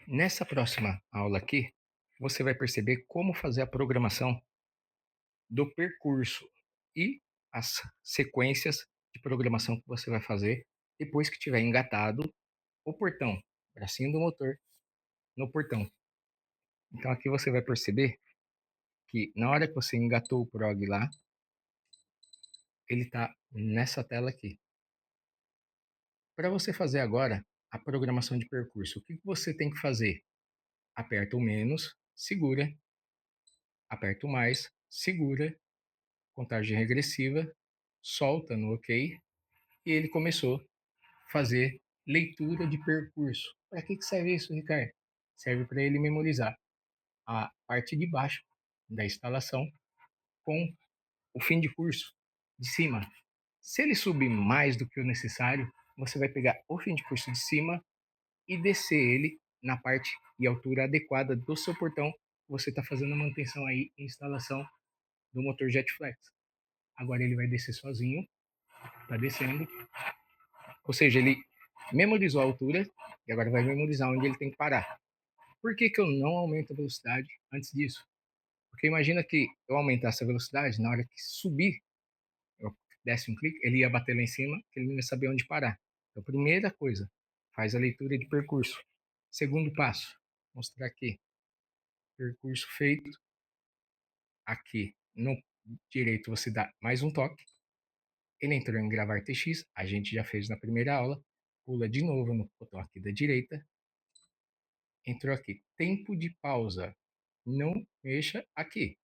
Nessa próxima aula aqui, você vai perceber como fazer a programação do percurso e as sequências de programação que você vai fazer depois que tiver engatado o portão, o bracinho do motor no portão. Então aqui você vai perceber que na hora que você engatou o prog lá, ele está nessa tela aqui. Para você fazer agora a programação de percurso, o que você tem que fazer? Aperta o menos, segura, aperta o mais, segura, contagem regressiva, solta no OK e ele começou a fazer leitura de percurso. Para que serve isso, Ricardo? Serve para ele memorizar a parte de baixo da instalação com o fim de curso de cima. Se ele subir mais do que o necessário, você vai pegar o fim de curso de cima e descer ele na parte e altura adequada do seu portão. Você está fazendo a manutenção aí e instalação do motor Jetflex. Agora ele vai descer sozinho, está descendo. Ou seja, ele memorizou a altura e agora vai memorizar onde ele tem que parar. Por que, que eu não aumento a velocidade antes disso? Porque imagina que eu aumentasse a velocidade, na hora que subir, eu desse um clique, ele ia bater lá em cima, ele não ia saber onde parar. Então, primeira coisa, faz a leitura de percurso. Segundo passo, mostrar aqui, percurso feito. Aqui no direito você dá mais um toque. Ele entrou em gravar TX, a gente já fez na primeira aula. Pula de novo no botão aqui da direita. Entrou aqui, tempo de pausa. Não mexa aqui.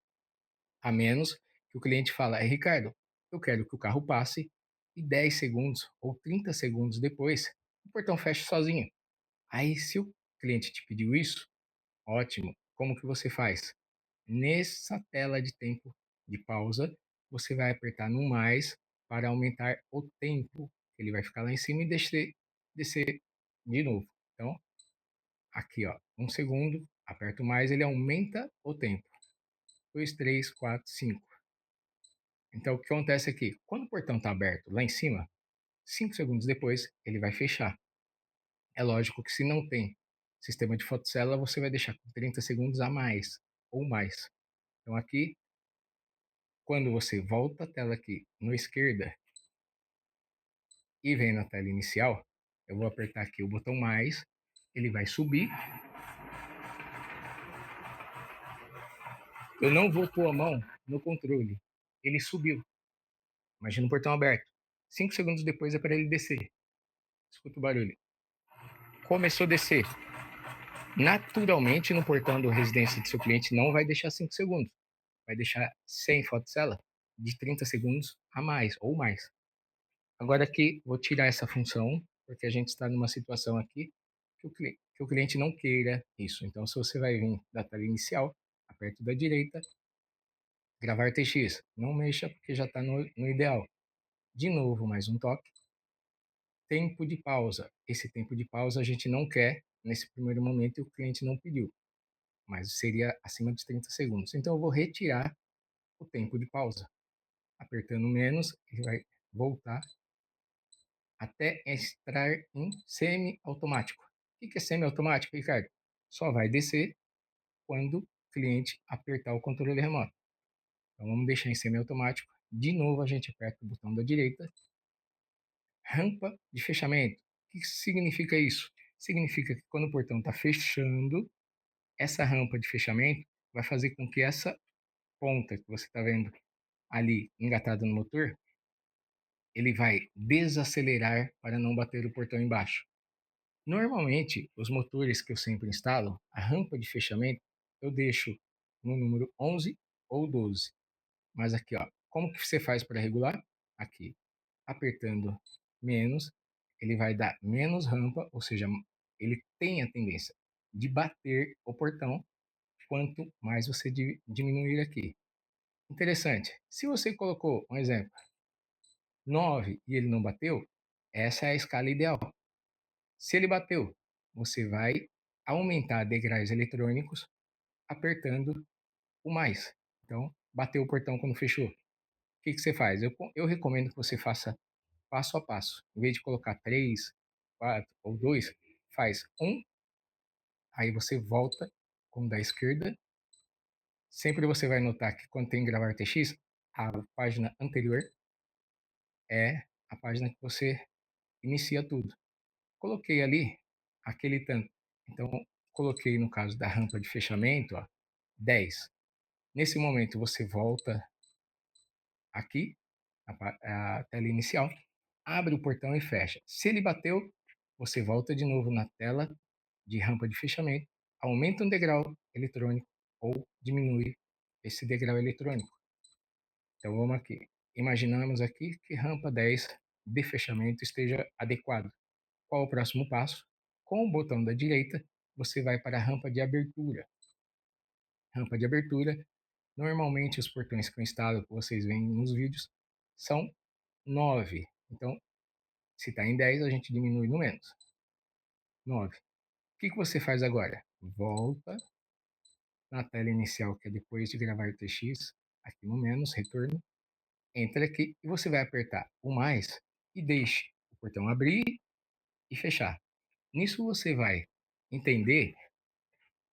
A menos que o cliente fala, Ricardo, eu quero que o carro passe e 10 segundos ou 30 segundos depois, o portão fecha sozinho. Aí, se o cliente te pediu isso, ótimo. Como que você faz? Nessa tela de tempo de pausa, você vai apertar no mais para aumentar o tempo. Ele vai ficar lá em cima e descer de novo. Então, aqui, ó, um segundo, aperto mais, ele aumenta o tempo. 2, 3, 4, 5. Então, o que acontece aqui? Quando o portão está aberto lá em cima, 5 segundos depois, ele vai fechar. É lógico que se não tem sistema de fotocélula, você vai deixar com 30 segundos a mais ou mais. Então, aqui, quando você volta a tela aqui na esquerda e vem na tela inicial, eu vou apertar aqui o botão mais, ele vai subir. Eu não vou pôr a mão no controle. Ele subiu. Imagina o portão aberto. 5 segundos depois é para ele descer. Escuta o barulho. Começou a descer. Naturalmente, no portão do residência do seu cliente não vai deixar 5 segundos. Vai deixar sem fotocela de 30 segundos a mais ou mais. Agora aqui, vou tirar essa função, porque a gente está numa situação aqui que o cliente não queira isso. Então, se você vai vir da tela inicial, aperto da direita, gravar TX. Não mexa, porque já está no ideal. De novo, mais um toque. Tempo de pausa. Esse tempo de pausa a gente não quer nesse primeiro momento e o cliente não pediu, mas seria acima de 30 segundos. Então eu vou retirar o tempo de pausa. Apertando menos, ele vai voltar até entrar em semi-automático. O que é semi-automático, Ricardo? Só vai descer quando o cliente apertar o controle remoto. Então vamos deixar em semi-automático. De novo a gente aperta o botão da direita. Rampa de fechamento. O que significa isso? Significa que quando o portão está fechando, essa rampa de fechamento vai fazer com que essa ponta que você está vendo ali engatada no motor, ele vai desacelerar para não bater o portão embaixo. Normalmente, os motores que eu sempre instalo, a rampa de fechamento, eu deixo no número 11 ou 12. Mas aqui, ó, como que você faz para regular? Aqui, apertando menos, ele vai dar menos rampa, ou seja, ele tem a tendência de bater o portão quanto mais você diminuir aqui. Interessante. Se você colocou, um exemplo, 9 e ele não bateu, essa é a escala ideal. Se ele bateu, você vai aumentar degraus eletrônicos apertando o mais. Então, bateu o portão quando fechou. O que você faz? Eu recomendo que você faça passo a passo. Em vez de colocar 3, 4 ou 2, faz um aí você volta com o da esquerda. Sempre você vai notar que quando tem gravar TX, a página anterior é a página que você inicia tudo. Coloquei ali aquele tanto. Então, coloquei no caso da rampa de fechamento, ó, 10. Nesse momento, você volta aqui, a tela inicial, abre o portão e fecha. Se ele bateu, você volta de novo na tela de rampa de fechamento, aumenta um degrau eletrônico ou diminui esse degrau eletrônico. Então vamos aqui. Imaginamos aqui que rampa 10 de fechamento esteja adequado. Qual o próximo passo? Com o botão da direita, você vai para a rampa de abertura. Rampa de abertura, normalmente os portões que eu instalo, que vocês veem nos vídeos, são 9. Então, se está em 10, a gente diminui no menos. 9. O que você faz agora? Volta na tela inicial, que é depois de gravar TX, aqui no menos, retorno, entra aqui e você vai apertar o mais e deixe o portão abrir e fechar. Nisso você vai entender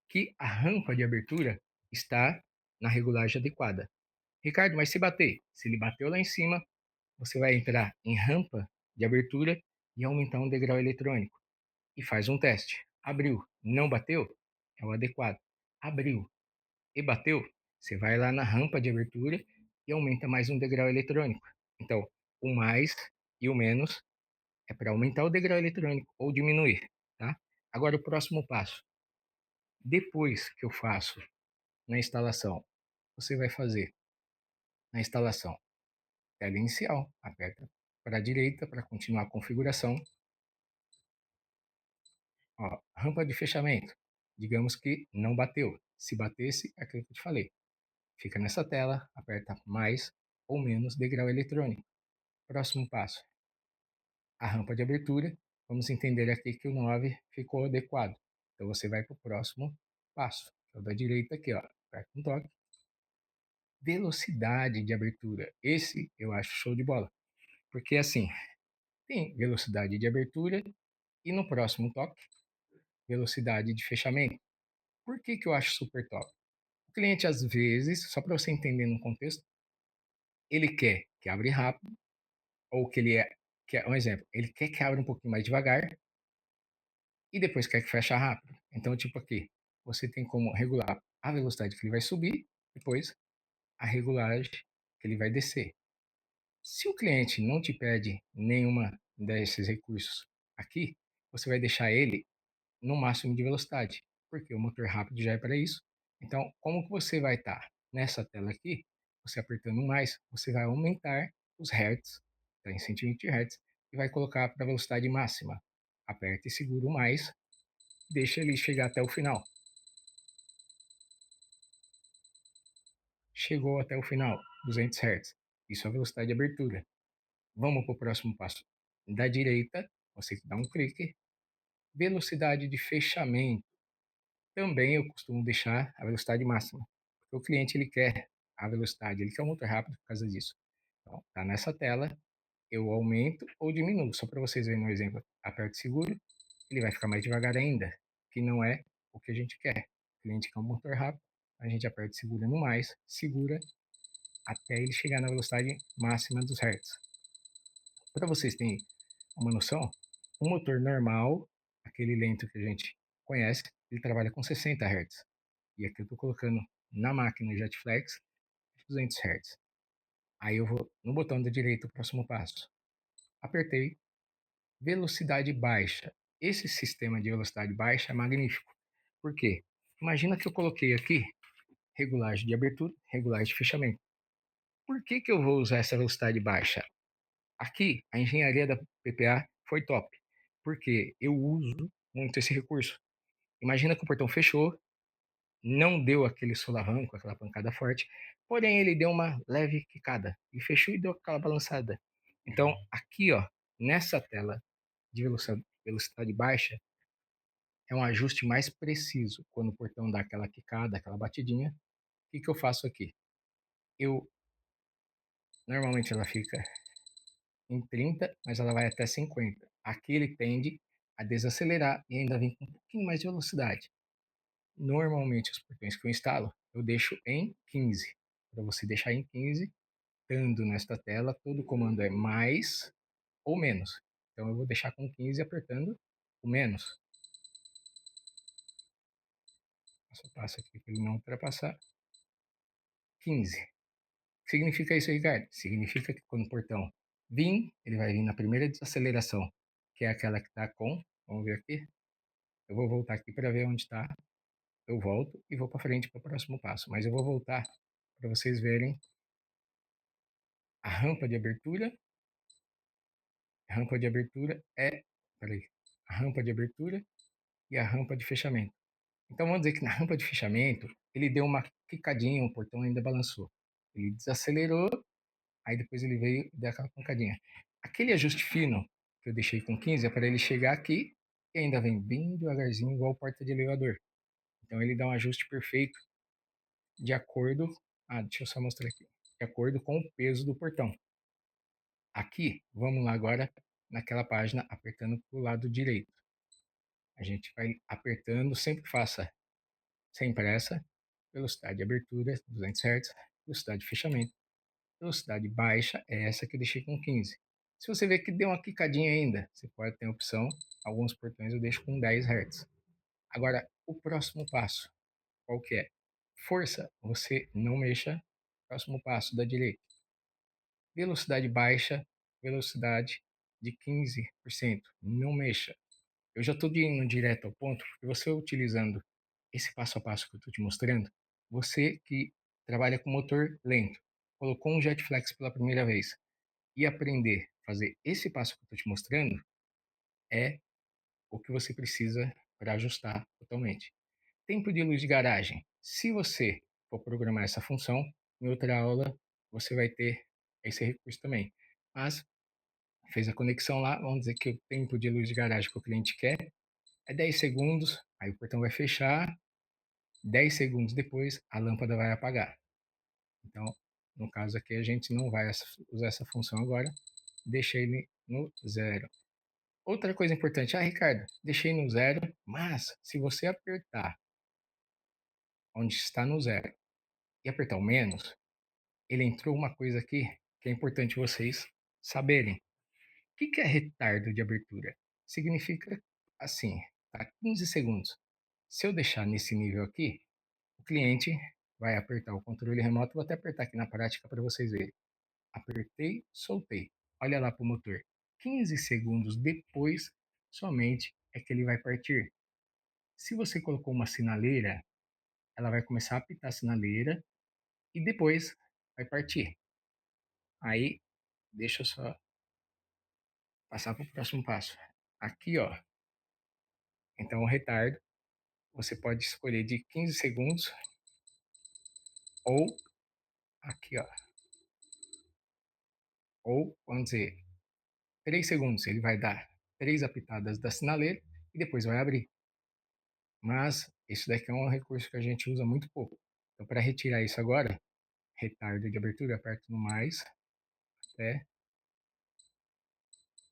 que a rampa de abertura está na regulagem adequada. Ricardo, mas se bater? Se ele bateu lá em cima, você vai entrar em rampa de abertura e aumentar um degrau eletrônico. E faz um teste. Abriu, não bateu? É o adequado. Abriu e bateu? Você vai lá na rampa de abertura e aumenta mais um degrau eletrônico. Então, o mais e o menos é para aumentar o degrau eletrônico ou diminuir, tá? Agora, o próximo passo. Depois que eu faço na instalação, você vai fazer na instalação tela inicial, aperta para a direita para continuar a configuração. Ó, rampa de fechamento, digamos que não bateu. Se batesse, é aquilo que eu te falei. Fica nessa tela, aperta mais ou menos degrau eletrônico. Próximo passo, a rampa de abertura. Vamos entender aqui que o 9 ficou adequado. Então você vai para o próximo passo, que é o da direita aqui, ó. Aperta um toque. Velocidade de abertura. Esse eu acho show de bola. Porque assim, tem velocidade de abertura e no próximo toque, velocidade de fechamento. Por que eu acho super top? O cliente, às vezes, só para você entender no contexto, ele quer que abra rápido, ou que ele quer, um exemplo, ele quer que abra um pouquinho mais devagar e depois quer que feche rápido. Então, tipo aqui, você tem como regular a velocidade que ele vai subir, depois a regulagem que ele vai descer. Se o cliente não te pede nenhuma desses recursos aqui, você vai deixar ele no máximo de velocidade, porque o motor rápido já é para isso. Então, como que você vai estar nessa tela aqui, você apertando mais, você vai aumentar os hertz, tá em 120 Hz, e vai colocar para a velocidade máxima. Aperta e segura o mais, deixa ele chegar até o final. Chegou até o final, 200 Hz. Isso é a velocidade de abertura. Vamos para o próximo passo. Da direita, você dá um clique, velocidade de fechamento. Também eu costumo deixar a velocidade máxima, porque o cliente ele quer a velocidade, ele quer um motor rápido por causa disso. Então, tá nessa tela, eu aumento ou diminuo, só para vocês verem um exemplo. Aperto seguro, ele vai ficar mais devagar ainda, que não é o que a gente quer. O cliente quer um motor rápido, a gente aperta segura no mais, segura até ele chegar na velocidade máxima dos hertz. Para vocês terem uma noção, um motor normal, aquele lento que a gente conhece, ele trabalha com 60 Hz. E aqui eu estou colocando na máquina Jetflex 200 Hz. Aí eu vou no botão da direita, o próximo passo. Apertei, velocidade baixa. Esse sistema de velocidade baixa é magnífico. Por quê? Imagina que eu coloquei aqui regulagem de abertura, regulagem de fechamento. Por que eu vou usar essa velocidade baixa? Aqui, a engenharia da PPA foi top, porque eu uso muito esse recurso. Imagina que o portão fechou, não deu aquele solavanco, aquela pancada forte, porém ele deu uma leve quicada e fechou e deu aquela balançada. Então, aqui, ó, nessa tela de velocidade baixa, é um ajuste mais preciso. Quando o portão dá aquela quicada, aquela batidinha, o que eu faço aqui? Eu, normalmente ela fica em 30, mas ela vai até 50. Aqui ele tende a desacelerar e ainda vem com um pouquinho mais de velocidade. Normalmente, os portões que eu instalo, eu deixo em 15. Para você deixar em 15, estando nesta tela, todo comando é mais ou menos. Então, eu vou deixar com 15 apertando o menos. Passo a passo aqui para ele não ultrapassar. 15. O que significa isso, Ricardo? Significa que quando o portão vir, ele vai vir na primeira desaceleração, que é aquela que está com. Vamos ver aqui. Eu vou voltar aqui para ver onde está. Eu volto e vou para frente para o próximo passo. Mas eu vou voltar para vocês verem a rampa de abertura. A rampa de abertura é. Peraí. A rampa de abertura e a rampa de fechamento. Então vamos dizer que na rampa de fechamento ele deu uma quicadinha, o portão ainda balançou. Ele desacelerou, aí depois ele veio e deu aquela pancadinha. Aquele ajuste fino que eu deixei com 15 é para ele chegar aqui e ainda vem bem devagarzinho, igual porta de elevador. Então ele dá um ajuste perfeito de acordo. Ah, deixa eu só mostrar aqui. De acordo com o peso do portão. Aqui, vamos lá agora naquela página, apertando para o lado direito. A gente vai apertando, sempre faça sem pressa. Velocidade de abertura, 200 Hz. Velocidade de fechamento. Velocidade baixa é essa que eu deixei com 15. Se você ver que deu uma quicadinha ainda, você pode ter a opção, alguns portões eu deixo com 10 Hz. Agora, o próximo passo, qual que é? Força, você não mexa. Próximo passo da direita. Velocidade baixa, velocidade de 15%. Não mexa. Eu já estou indo direto ao ponto, porque você utilizando esse passo a passo que eu estou te mostrando, você que trabalha com motor lento, colocou um Jetflex pela primeira vez e aprender a fazer esse passo que eu estou te mostrando, é o que você precisa para ajustar totalmente. Tempo de luz de garagem. Se você for programar essa função, em outra aula você vai ter esse recurso também. Mas fez a conexão lá, vamos dizer que o tempo de luz de garagem que o cliente quer é 10 segundos, aí o portão vai fechar, 10 segundos depois a lâmpada vai apagar. Então, no caso aqui, a gente não vai usar essa função agora, deixei ele no zero. Outra coisa importante, Ricardo, deixei no zero, mas se você apertar onde está no zero e apertar o menos, ele entrou uma coisa aqui que é importante vocês saberem. O que é retardo de abertura? Significa assim, tá? 15 segundos. Se eu deixar nesse nível aqui, o cliente vai apertar o controle remoto. Vou até apertar aqui na prática para vocês verem. Apertei, soltei. Olha lá para o motor. 15 segundos depois, somente é que ele vai partir. Se você colocou uma sinaleira, ela vai começar a apitar a sinaleira e depois vai partir. Aí, deixa eu só passar para o próximo passo. Aqui, ó. Então, o retardo, você pode escolher de 15 segundos ou aqui, ó. Ou, vamos dizer, 3 segundos. Ele vai dar 3 apitadas da sinaleira e depois vai abrir. Mas isso daqui é um recurso que a gente usa muito pouco. Então, para retirar isso agora, retardo de abertura, aperto no mais até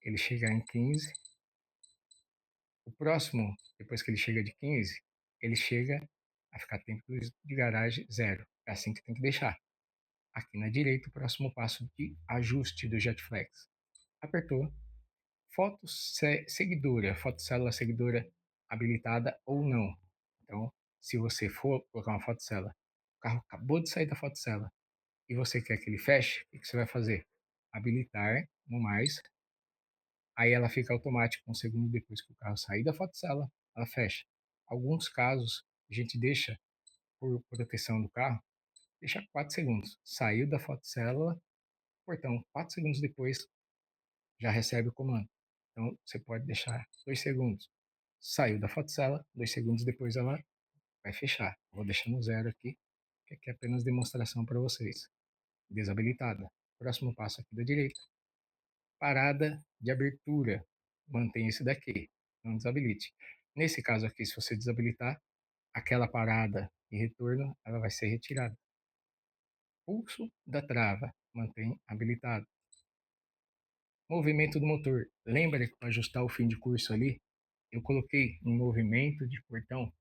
ele chegar em 15. O próximo, depois que ele chega de 15, ele chega a ficar tempo de garagem zero. É assim que tem que deixar. Aqui na direita, o próximo passo de ajuste do Jetflex. Apertou, foto seguidora, fotocélula seguidora habilitada ou não. Então, se você for colocar uma fotocélula, o carro acabou de sair da fotocélula e você quer que ele feche, o que você vai fazer? Habilitar no mais, aí ela fica automática um segundo depois que o carro sair da fotocélula, ela fecha. Alguns casos a gente deixa por proteção do carro, deixa 4 segundos. Saiu da fotocélula, portão 4 segundos depois já recebe o comando. Então você pode deixar 2 segundos. Saiu da fotocélula, 2 segundos depois ela vai fechar. Vou deixar no zero aqui, que aqui é apenas demonstração para vocês. Desabilitada. Próximo passo aqui da direita. Parada de abertura. Mantém esse daqui. Não desabilite. Nesse caso aqui, se você desabilitar, aquela parada e retorno, ela vai ser retirada. Pulso da trava. Mantém habilitado. Movimento do motor. Lembra que para ajustar o fim de curso ali, eu coloquei um movimento de portão.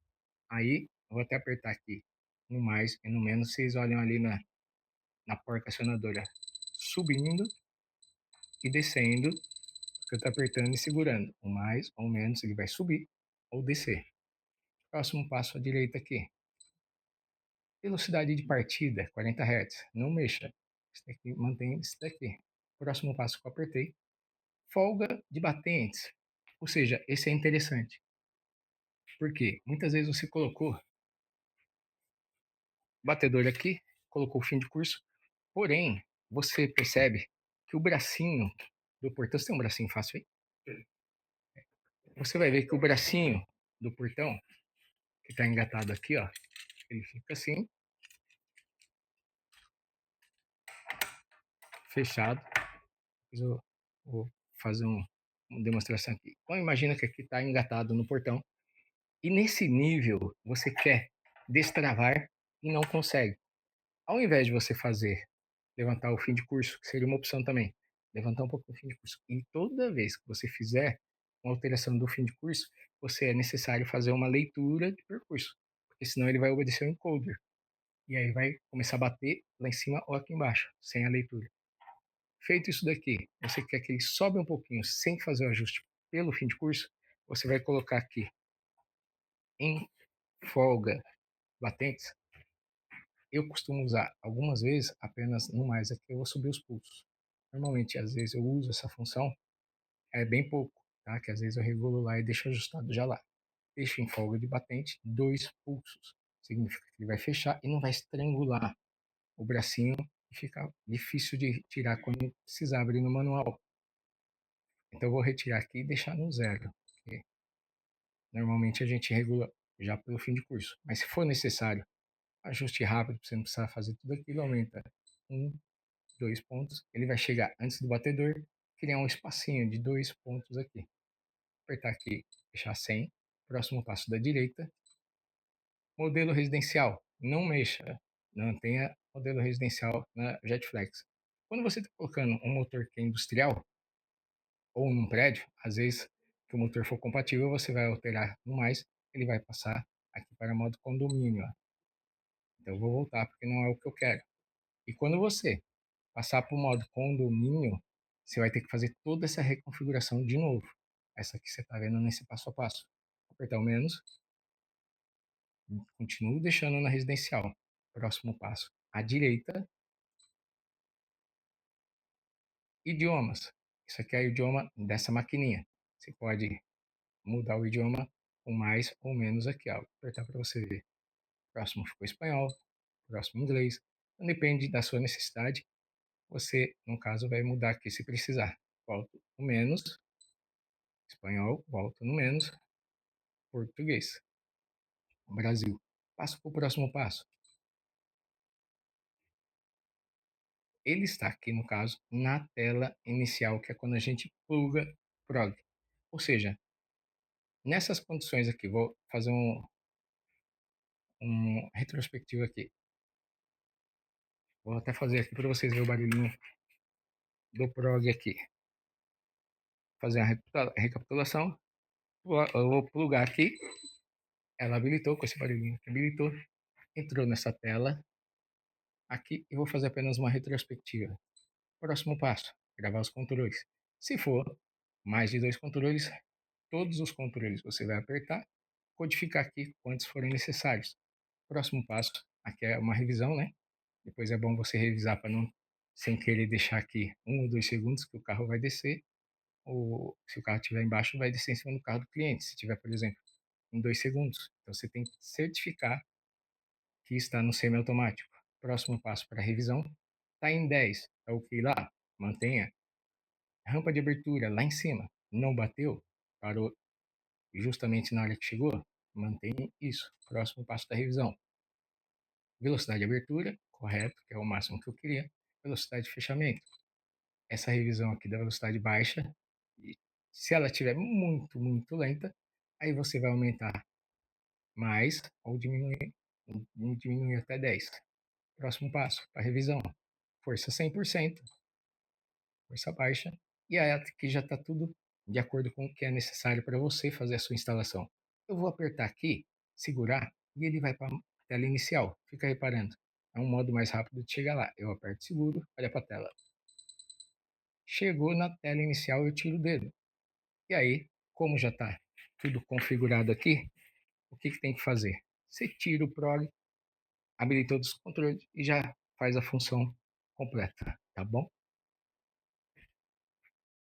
Aí Eu vou até apertar aqui no mais e no menos. Vocês olham ali na porca acionadora subindo e descendo. Você está apertando e segurando. O mais ou menos ele vai subir ou descer. Próximo passo à direita aqui. Velocidade de partida, 40 Hz. Não mexa. Isso daqui, mantém isso daqui. Próximo passo que eu apertei. Folga de batentes. Ou seja, esse é interessante. Porque muitas vezes você colocou batedor aqui, colocou o fim de curso, porém, você percebe que o bracinho do portão, você tem um bracinho fácil aí? Você vai ver que o bracinho do portão, que está engatado aqui, ó, ele fica assim, fechado. Eu vou fazer uma demonstração aqui. Então, imagina que aqui está engatado no portão, e nesse nível você quer destravar e não consegue. Ao invés de você levantar o fim de curso, que seria uma opção também, levantar um pouco o fim de curso, e toda vez que você fizer uma alteração do fim de curso, você é necessário fazer uma leitura de percurso, porque senão ele vai obedecer o encoder, e aí vai começar a bater lá em cima ou aqui embaixo, sem a leitura. Feito isso daqui, você quer que ele sobe um pouquinho sem fazer o ajuste pelo fim de curso, você vai colocar aqui em folga batentes. Eu costumo usar algumas vezes apenas no mais aqui eu vou subir os pulsos. Normalmente, às vezes eu uso essa função, é bem pouco, tá? Que às vezes eu regulo lá e deixo ajustado já lá. Deixo em folga de batente 2 pulsos. Significa que ele vai fechar e não vai estrangular o bracinho e fica difícil de tirar quando precisar abrir no manual. Então eu vou retirar aqui e deixar no zero. Porque normalmente a gente regula já pelo fim de curso. Mas se for necessário ajuste rápido, para você não precisar fazer tudo aquilo, aumenta 1, 2 pontos. Ele vai chegar antes do batedor, criar um espacinho de 2 pontos aqui. Apertar aqui, fechar 100. Próximo passo da direita. Modelo residencial, não mexa. Não tenha modelo residencial na Jetflex. Quando você está colocando um motor que é industrial, ou num prédio, às vezes, que o motor for compatível, você vai alterar no mais, ele vai passar aqui para modo condomínio. Ó. Então eu vou voltar porque não é o que eu quero. E quando você passar para o modo condomínio, você vai ter que fazer toda essa reconfiguração de novo. Essa que você está vendo nesse passo a passo. Apertar o menos, continuo deixando na residencial. Próximo passo, à direita, idiomas. Isso aqui é o idioma dessa maquininha. Você pode mudar o idioma com mais ou menos aqui. Ó. Vou apertar para você ver. Próximo ficou espanhol, próximo inglês. Então, depende da sua necessidade. Você, no caso, vai mudar aqui se precisar. Volto o menos, espanhol, volto no menos, português, Brasil. Passo para o próximo passo. Ele está aqui, no caso, na tela inicial, que é quando a gente pluga prog. Ou seja, nessas condições aqui, vou fazer um retrospectivo aqui. Vou até fazer aqui para vocês verem o barulhinho do prog aqui. Fazer a recapitulação. Eu vou plugar aqui. Ela habilitou com esse barulhinho que habilitou. Entrou nessa tela aqui e vou fazer apenas uma retrospectiva. Próximo passo, gravar os controles. Se for mais de 2 controles, todos os controles você vai apertar, codificar aqui quantos forem necessários. Próximo passo, aqui é uma revisão, né? Depois é bom você revisar para não, sem querer deixar aqui 1 ou 2 segundos que o carro vai descer, ou se o carro estiver embaixo, vai descer em cima do carro do cliente. Se tiver, por exemplo, em 2 segundos. Então você tem que certificar que está no semiautomático. Próximo passo para revisão, está em 10, é o que lá, mantenha. Rampa de abertura lá em cima, não bateu, parou justamente na hora que chegou, mantém isso. Próximo passo da revisão. Velocidade de abertura, correto, que é o máximo que eu queria. Velocidade de fechamento. Essa revisão aqui da velocidade baixa, se ela estiver muito, muito lenta, aí você vai aumentar mais ou diminuir até 10. Próximo passo, para revisão. Força 100%, força baixa, e aí aqui já está tudo de acordo com o que é necessário para você fazer a sua instalação. Eu vou apertar aqui, segurar, e ele vai para a tela inicial. Fica reparando, é um modo mais rápido de chegar lá. Eu aperto seguro, olha para a tela. Chegou na tela inicial, eu tiro o dedo. E aí, como já está tudo configurado aqui, o que tem que fazer? Você tira o prog, habilita todos os controles e já faz a função completa, tá bom?